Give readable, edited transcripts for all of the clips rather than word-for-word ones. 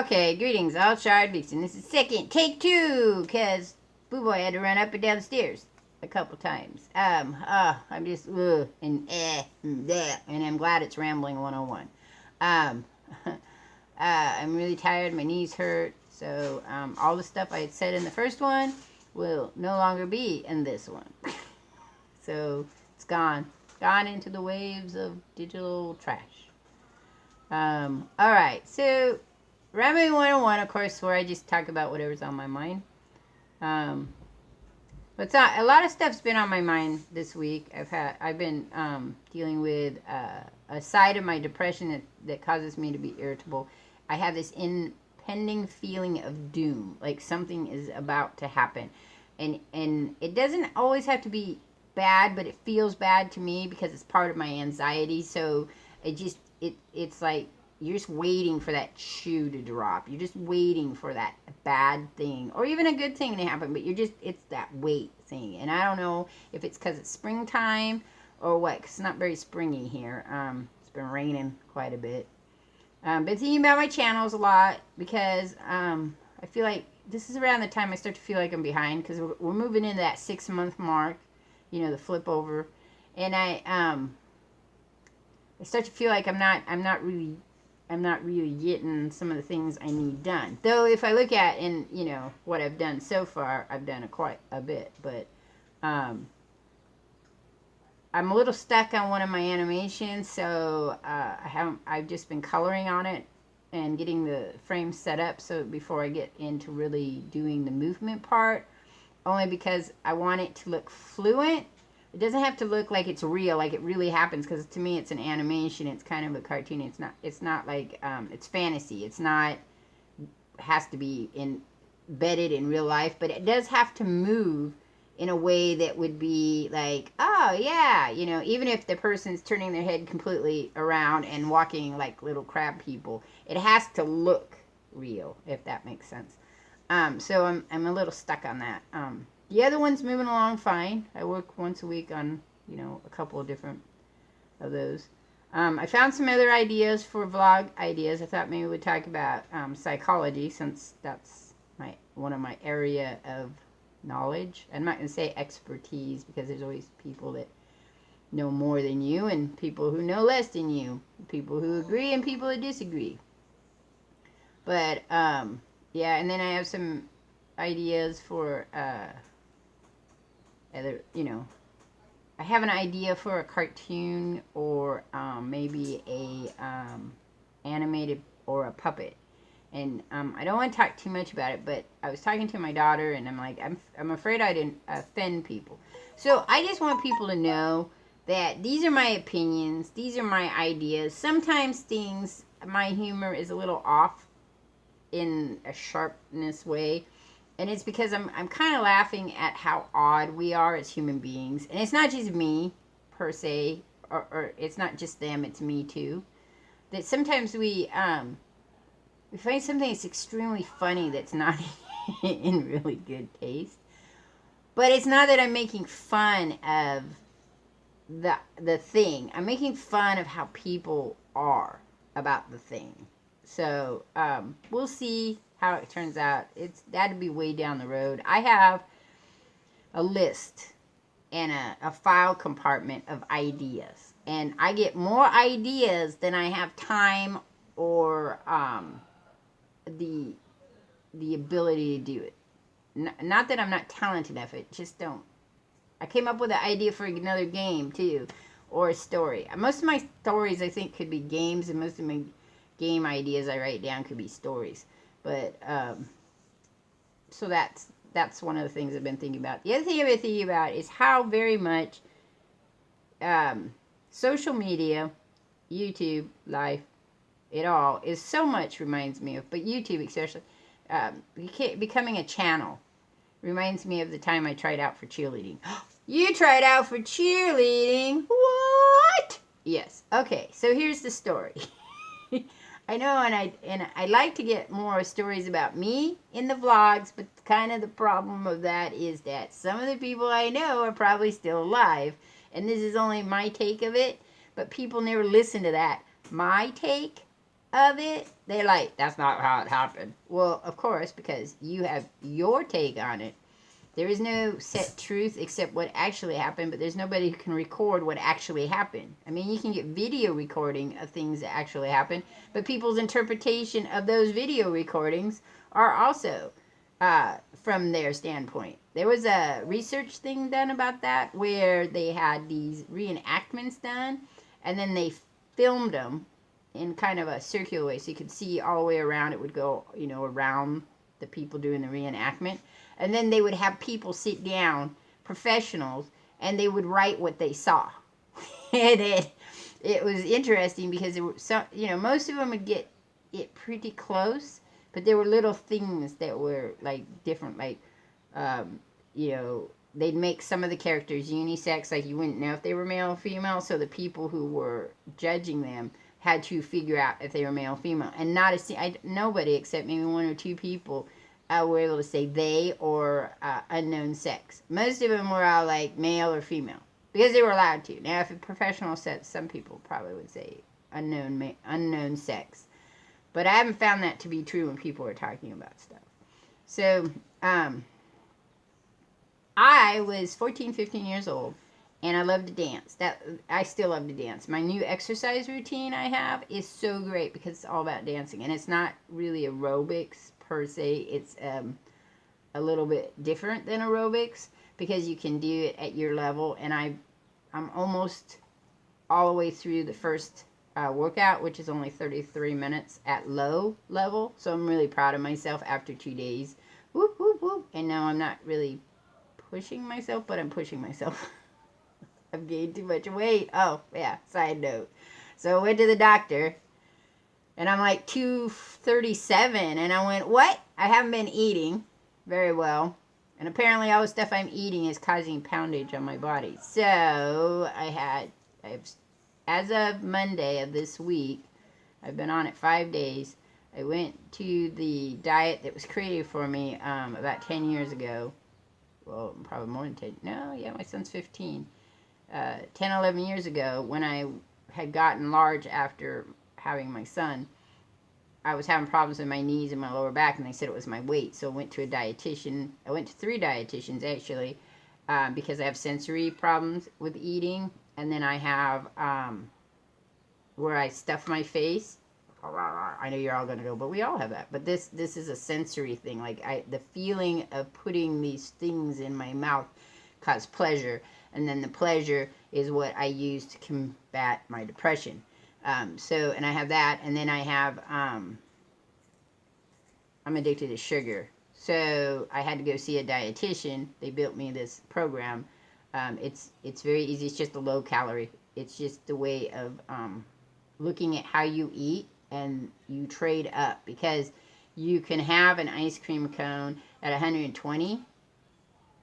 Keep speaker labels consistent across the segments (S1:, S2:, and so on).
S1: Okay, greetings, all Shardvixen. This is take two, because Boo Boy had to run up and down the stairs a couple times. I'm just, and I'm glad it's Rambling 101. Um, I'm really tired, my knees hurt, so all the stuff I had said in the first one will no longer be in this one. So it's gone into the waves of digital trash. Alright, so Rambling 101, of course, where I just talk about whatever's on my mind. But a lot of stuff's been on my mind this week. I've been dealing with a side of my depression that causes me to be irritable. I have this impending feeling of doom, like something is about to happen, and it doesn't always have to be bad, but it feels bad to me because it's part of my anxiety. So it's like you're just waiting for that shoe to drop. You're just waiting for that bad thing or even a good thing to happen, but it's that wait thing. And I don't know if it's because it's springtime or what, 'cause it's not very springy here. It's been raining quite a bit. Been thinking about my channels a lot because I feel like this is around the time I start to feel like I'm behind, because we're moving into that 6-month mark, you know, the flip over. And I start to feel like I'm not really getting some of the things I need done. Though if I look at what I've done so far, I've done quite a bit. But I'm a little stuck on one of my animations, so I've just been coloring on it and getting the frame set up so before I get into really doing the movement part, only because I want it to look fluent. It doesn't have to look like it's real, like it really happens, because to me it's an animation. It's kind of a cartoon. It's not like it's fantasy. It's not has to be embedded in real life, but it does have to move in a way that would be like, oh yeah, even if the person's turning their head completely around and walking like little crab people, it has to look real, if that makes sense. So I'm a little stuck on that. The other one's moving along fine. I work once a week on, a couple of different of those. I found some other ideas for vlog ideas. I thought maybe we'd talk about psychology, since that's one of my area of knowledge. I'm not going to say expertise, because there's always people that know more than you and people who know less than you. People who agree and people who disagree. But, yeah, and then I have some ideas for I have an idea for a cartoon or maybe a animated or a puppet, and I don't want to talk too much about it, but I was talking to my daughter and I'm like, I'm afraid I didn't offend people, so I just want people to know that these are my opinions, these are my ideas. Sometimes my humor is a little off in a sharpness way. And it's because I'm kind of laughing at how odd we are as human beings. And it's not just me, per se, or it's not just them, it's me too. That sometimes we find something that's extremely funny that's not in really good taste. But it's not that I'm making fun of the thing. I'm making fun of how people are about the thing. So we'll see how it turns out. That'd be way down the road. I have a list and a file compartment of ideas, and I get more ideas than I have time or the ability to do it. Not that I'm not talented enough, it just don't. I came up with an idea for another game too, or a story. Most of my stories I think could be games, and most of my game ideas I write down could be stories. But, so that's one of the things I've been thinking about. The other thing I've been thinking about is how very much social media, YouTube, life, it all is so much reminds me of, but YouTube especially, becoming a channel reminds me of the time I tried out for cheerleading. You tried out for cheerleading? What? Yes. Okay, so here's the story. I know, and I like to get more stories about me in the vlogs, but kind of the problem of that is that some of the people I know are probably still alive, and this is only my take of it, but people never listen to that. My take of it, they're like, that's not how it happened. Well, of course, because you have your take on it. There is no set truth except what actually happened, but there's nobody who can record what actually happened. I mean, you can get video recording of things that actually happened, but people's interpretation of those video recordings are also from their standpoint. There was a research thing done about that where they had these reenactments done, and then they filmed them in kind of a circular way so you could see all the way around. It would go, around the people doing the reenactment. And then they would have people sit down, professionals, and they would write what they saw. And it was interesting because it was some, most of them would get it pretty close, but there were little things that were like different, like, they'd make some of the characters unisex, like you wouldn't know if they were male or female, so the people who were judging them had to figure out if they were male or female. And nobody except maybe one or two people were able to say they or unknown sex. Most of them were all like male or female because they were allowed to. Now, if a professional said, some people probably would say unknown sex, but I haven't found that to be true when people are talking about stuff. So I was 14, 15 years old, and I love to dance. I still love to dance. My new exercise routine I have is so great because it's all about dancing, and it's not really aerobics per se. It's a little bit different than aerobics because you can do it at your level, and I'm almost all the way through the first workout, which is only 33 minutes at low level. So I'm really proud of myself after 2 days. Whoop, whoop, whoop. And now I'm not really pushing myself, but I'm pushing myself. I've gained too much weight. Oh, yeah, side note. So I went to the doctor, and I'm like 237, and I went, what? I haven't been eating very well, and apparently all the stuff I'm eating is causing poundage on my body. So as of Monday of this week, I've been on it 5 days. I went to the diet that was created for me about 10 years ago. Well, probably more than 10. No, yeah, my son's 15. 10, 11 years ago, when I had gotten large after having my son, I was having problems with my knees and my lower back, and they said it was my weight. So I went to a dietitian. I went to 3 dietitians, actually, because I have sensory problems with eating. And then I have where I stuff my face. I know you're all going to go, but we all have that. But this is a sensory thing. Like the feeling of putting these things in my mouth causes pleasure. And then the pleasure is what I use to combat my depression. And I have that. And then I have, I'm addicted to sugar. So I had to go see a dietitian. They built me this program. It's very easy. It's just a low calorie. It's just the way of looking at how you eat, and you trade up, because you can have an ice cream cone at 120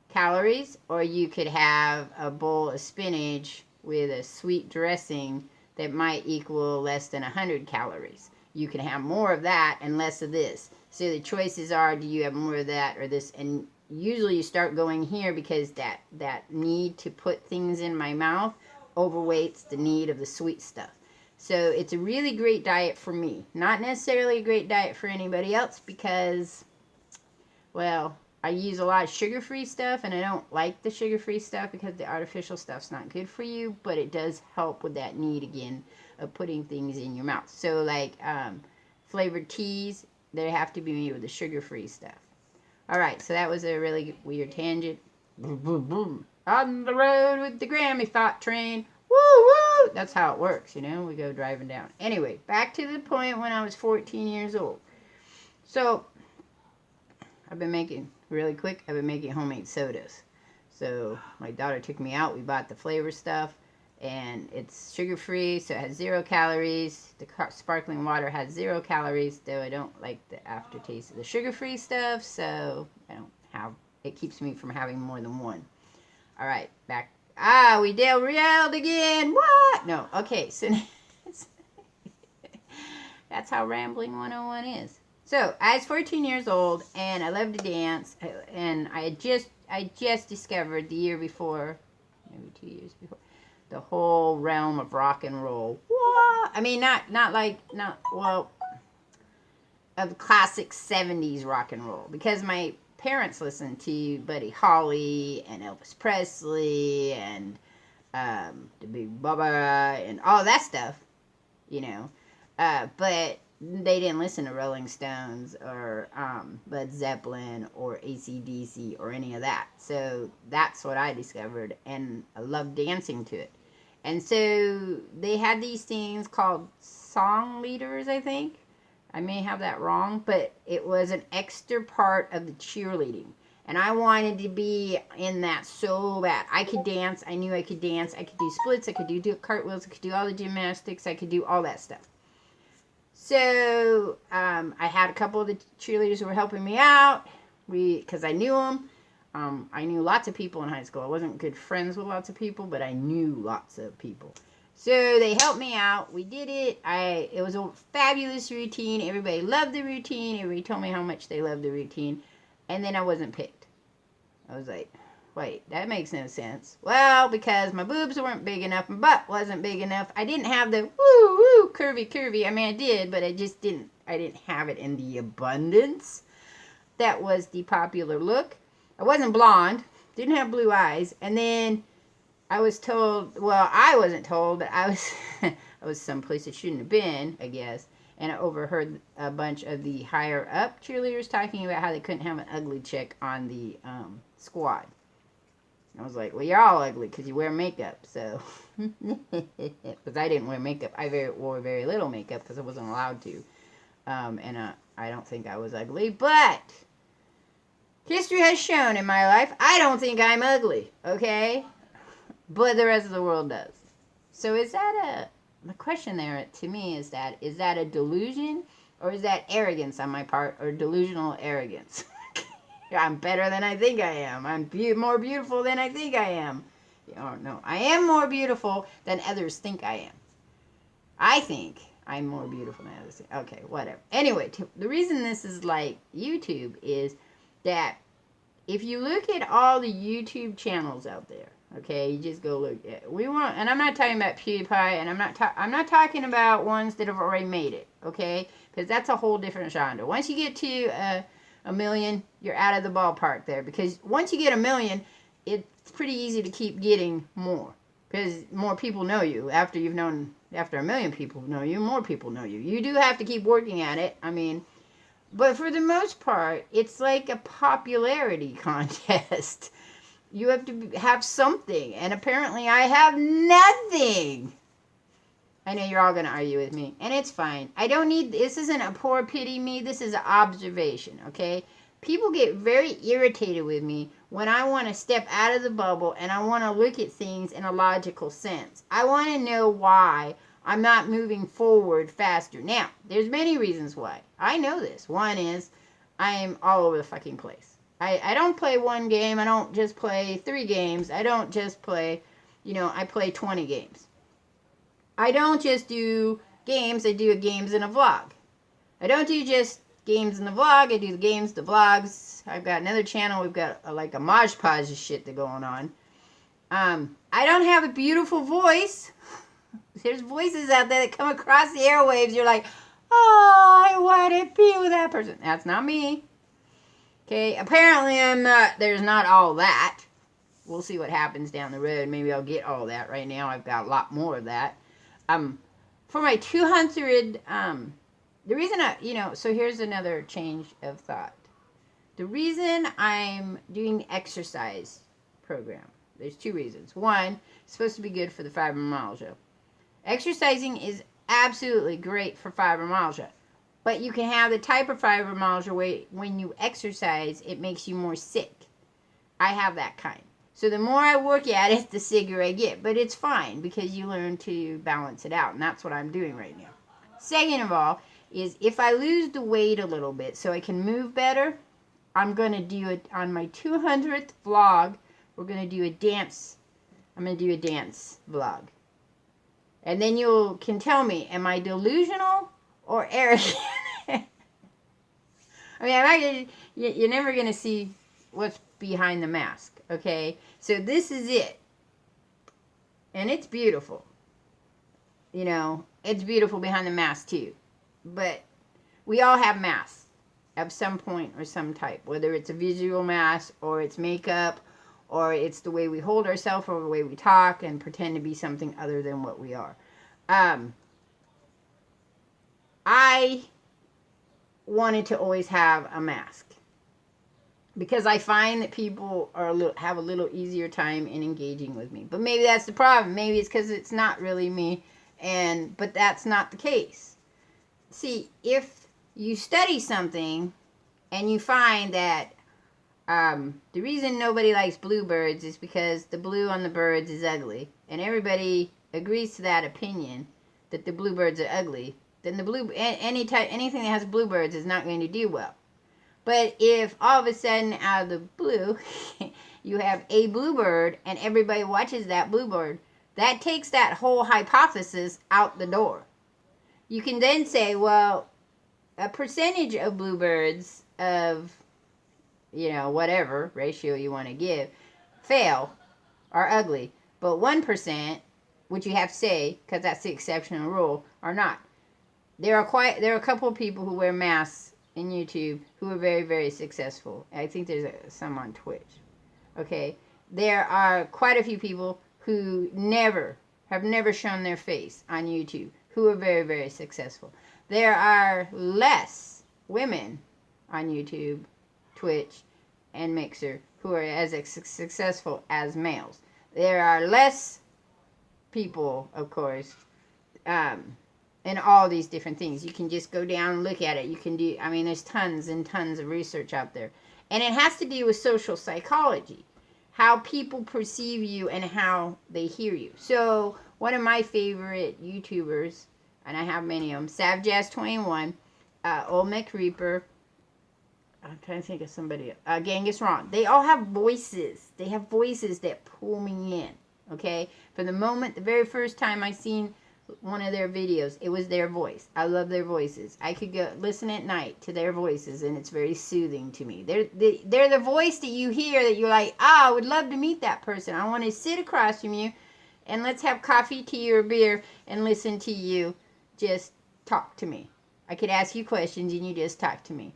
S1: calories, or you could have a bowl of spinach with a sweet dressing that might equal less than 100 calories. You can have more of that and less of this. So the choices are, do you have more of that or this? And usually you start going here because that need to put things in my mouth overweights the need of the sweet stuff. So it's a really great diet for me. Not necessarily a great diet for anybody else because, well, I use a lot of sugar-free stuff, and I don't like the sugar-free stuff because the artificial stuff's not good for you, but it does help with that need, again, of putting things in your mouth. So, like, flavored teas, they have to be made with the sugar-free stuff. All right, so that was a really weird tangent. Boom, boom, boom. On the road with the Grammy Thought Train. Woo, woo! That's how it works, we go driving down. Anyway, back to the point when I was 14 years old. So, I've been making homemade sodas. So, my daughter took me out. We bought the flavor stuff, and it's sugar-free, so it has 0 calories. The sparkling water has 0 calories, though I don't like the aftertaste of the sugar-free stuff, so it keeps me from having more than one. All right, back. We derailed again. What? No, okay, so that's how Rambling 101 is. So, I was 14 years old, and I love to dance, and I just discovered the year before, maybe 2 years before, the whole realm of rock and roll. What? I mean, well, of classic 70s rock and roll, because my parents listened to Buddy Holly and Elvis Presley and the Big Bubba and all that stuff, you know. But they didn't listen to Rolling Stones or Led Zeppelin or AC/DC or any of that. So that's what I discovered, and I loved dancing to it. And so they had these things called song leaders, I think. I may have that wrong, but it was an extra part of the cheerleading. And I wanted to be in that so bad. I could dance. I knew I could dance. I could do splits. I could do cartwheels. I could do all the gymnastics. I could do all that stuff. So I had a couple of the cheerleaders who were helping me out. Because I knew them. I knew lots of people in high school. I wasn't good friends with lots of people, but I knew lots of people. So they helped me out. We did it. It was a fabulous routine. Everybody loved the routine. Everybody told me how much they loved the routine. And then I wasn't picked. I was like, wait, that makes no sense. Well, because my boobs weren't big enough, my butt wasn't big enough. I didn't have the woo, curvy. I mean, I did, but I didn't have it in the abundance that was the popular look. I wasn't blonde, didn't have blue eyes, and then I was told, well, I wasn't told, but I was someplace I shouldn't have been, I guess. And I overheard a bunch of the higher up cheerleaders talking about how they couldn't have an ugly chick on the squad. I was like, well, you're all ugly because you wear makeup. So, because I didn't wear makeup. I wore very little makeup because I wasn't allowed to. And I don't think I was ugly. But history has shown in my life, I don't think I'm ugly. Okay? But the rest of the world does. So is that the question there to me is that a delusion, or is that arrogance on my part, or delusional arrogance? I'm better than I think I am. I'm more beautiful than I think I am. Oh, no, I am more beautiful than others think I am. I think I'm more beautiful than others think. Okay, whatever. Anyway, the reason this is like YouTube is that if you look at all the YouTube channels out there, okay, you just go look at. And I'm not talking about PewDiePie, and I'm not talking about ones that have already made it, okay, because that's a whole different genre. Once you get to a million, you're out of the ballpark there, because once you get a million, it's pretty easy to keep getting more, because more people know you. After a million people know you, more people know you. You do have to keep working at it. I mean, but for the most part, it's like a popularity contest. You have to have something, and apparently I have nothing. I know you're all going to argue with me, and it's fine. I don't need, this isn't a poor pity me, this is an observation, okay? People get very irritated with me when I want to step out of the bubble and I want to look at things in a logical sense. I want to know why I'm not moving forward faster. Now, there's many reasons why. I know this. One is I'm all over the fucking place. I don't play one game. I don't just play 3 games. I don't just play, I play 20 games. I don't just do games. I do games in a vlog. I don't do just games in the vlog. I do the games, the vlogs. I've got another channel. We've got like a Maj Podge of shit going on. I don't have a beautiful voice. There's voices out there that come across the airwaves. You're like, oh, I want to be with that person. That's not me. Okay, apparently I'm not, there's not all that. We'll see what happens down the road. Maybe I'll get all that. Right now I've got a lot more of that. For my 200, the reason so here's another change of thought. The reason I'm doing the exercise program, there's 2 reasons. One, it's supposed to be good for the fibromyalgia. Exercising is absolutely great for fibromyalgia. But you can have the type of fibromyalgia where when you exercise, it makes you more sick. I have that kind. So the more I work at it, the sicker I get. But it's fine because you learn to balance it out. And that's what I'm doing right now. Second of all, is if I lose the weight a little bit so I can move better, I'm going to do it on my 200th vlog. We're going to do a dance. I'm going to do a dance vlog. And then you can tell me, am I delusional or arrogant? I mean, you're never going to see what's behind the mask, okay? So this is it. And it's beautiful. It's beautiful behind the mask too. But we all have masks of some point or some type, whether it's a visual mask or it's makeup or it's the way we hold ourselves or the way we talk and pretend to be something other than what we are. I wanted to always have a mask because I find that people have a little easier time in engaging with me. But maybe that's the problem. Maybe it's because it's not really me, but that's not the case. See, if you study something and you find that the reason nobody likes bluebirds is because the blue on the birds is ugly, and everybody agrees to that opinion that the bluebirds are ugly, then anything that has bluebirds is not going to do well. But if all of a sudden out of the blue you have a bluebird and everybody watches that bluebird, that takes that whole hypothesis out the door. You can then say, well, a percentage of bluebirds of, whatever ratio you want to give, are ugly. But 1%, which you have to say, because that's the exceptional rule, are not. There are a couple of people who wear masks in YouTube who are very, very successful. I think there's some on Twitch. Okay? There are quite a few people who have never shown their face on YouTube who are very, very successful. There are less women on YouTube, Twitch, and Mixer who are as successful as males. There are less people, of course, in all these different things. You can just go down and look at it. There's tons and tons of research out there. And it has to do with social psychology, how people perceive you and how they hear you. So one of my favorite YouTubers, and I have many of them, SavJazz21, Old McReaper, I'm trying to think of somebody, Genghis Ron. They all have voices. They have voices that pull me in, okay? From the very first time I seen one of their videos, it was their voice. I love their voices. I could go listen at night to their voices, and it's very soothing to me. They're the voice that you hear that you're like, I would love to meet that person. I want to sit across from you, and let's have coffee, tea, or beer, and listen to you just talk to me. I could ask you questions, and you just talk to me.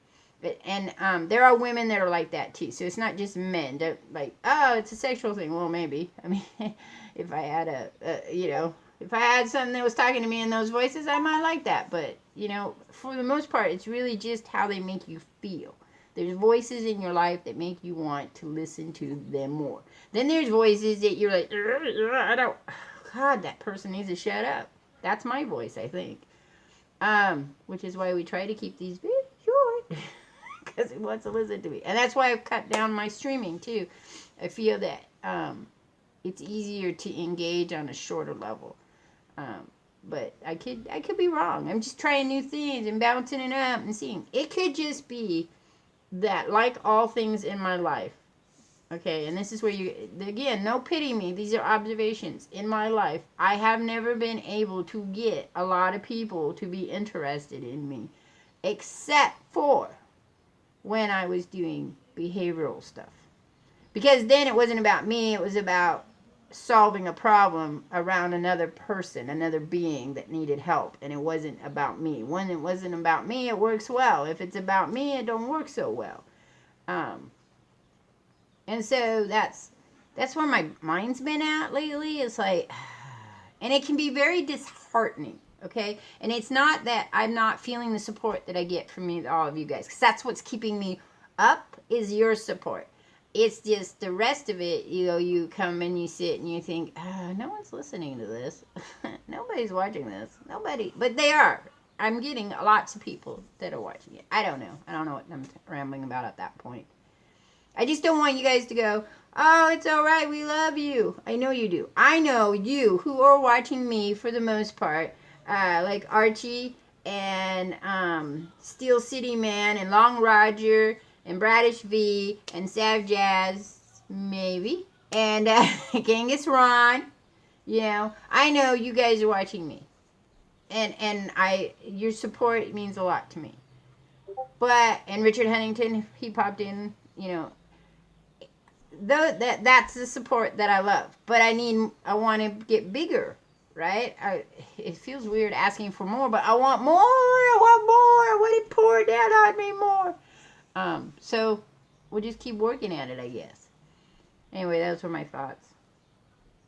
S1: And there are women that are like that too. So it's not just men. They're like, oh, it's a sexual thing. Well, maybe. I mean, if I had if I had something that was talking to me in those voices, I might like that. But, for the most part, it's really just how they make you feel. There's voices in your life that make you want to listen to them more. Then there's voices that you're like, God, that person needs to shut up. That's my voice, I think. Which is why we try to keep these videos short. Because he wants to listen to me. And that's why I've cut down my streaming, too. I feel that it's easier to engage on a shorter level. But I could be wrong. I'm just trying new things and bouncing it up and seeing. It could just be that, like all things in my life, okay, and this is where again, no pity me. These are observations. In my life, I have never been able to get a lot of people to be interested in me, except for when I was doing behavioral stuff. Because then it wasn't about me, it was about solving a problem around another person, another being that needed help, and it wasn't about me. When it wasn't about me, it works well. If it's about me, it don't work so well. And so that's where my mind's been at lately. It's like, and it can be very disheartening. Okay, and it's not that I'm not feeling the support that I get from all of you guys, because that's what's keeping me up, is your support. It's just the rest of it, you come and you sit and you think, no one's listening to this. Nobody's watching this. Nobody, but they are. I'm getting lots of people that are watching it. I don't know what I'm rambling about at that point. I just don't want you guys to go, oh, it's all right, we love you. I know you do. I know you who are watching me for the most part, like Archie and Steel City Man and Long Roger and Bradish V and Sav Jazz, maybe, and Genghis Ron. I know you guys are watching me, and your support means a lot to me. And Richard Huntington, he popped in, that's the support that I love. But I want to get bigger. right? It feels weird asking for more, but I want more. I want more. I want it poured down on me more. So we'll just keep working at it, I guess. Anyway, those were my thoughts.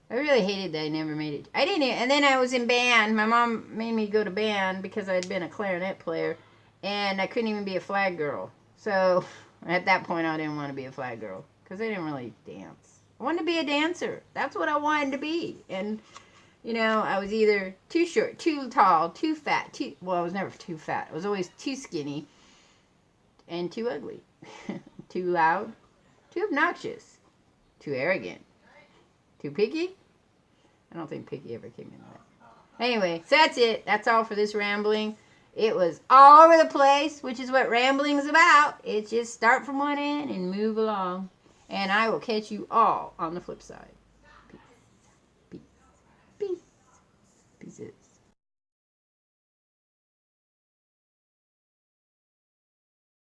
S1: I really hated that I never made it. I didn't, and then I was in band. My mom made me go to band because I had been a clarinet player, and I couldn't even be a flag girl. So at that point, I didn't want to be a flag girl because I didn't really dance. I wanted to be a dancer. That's what I wanted to be. And you know, I was either too short, too tall, too fat, well, I was never too fat. I was always too skinny and too ugly. Too loud, too obnoxious, too arrogant, too picky. I don't think picky ever came into that. Anyway, so that's it. That's all for this rambling. It was all over the place, which is what rambling is about. It's just start from one end and move along. And I will catch you all on the flip side.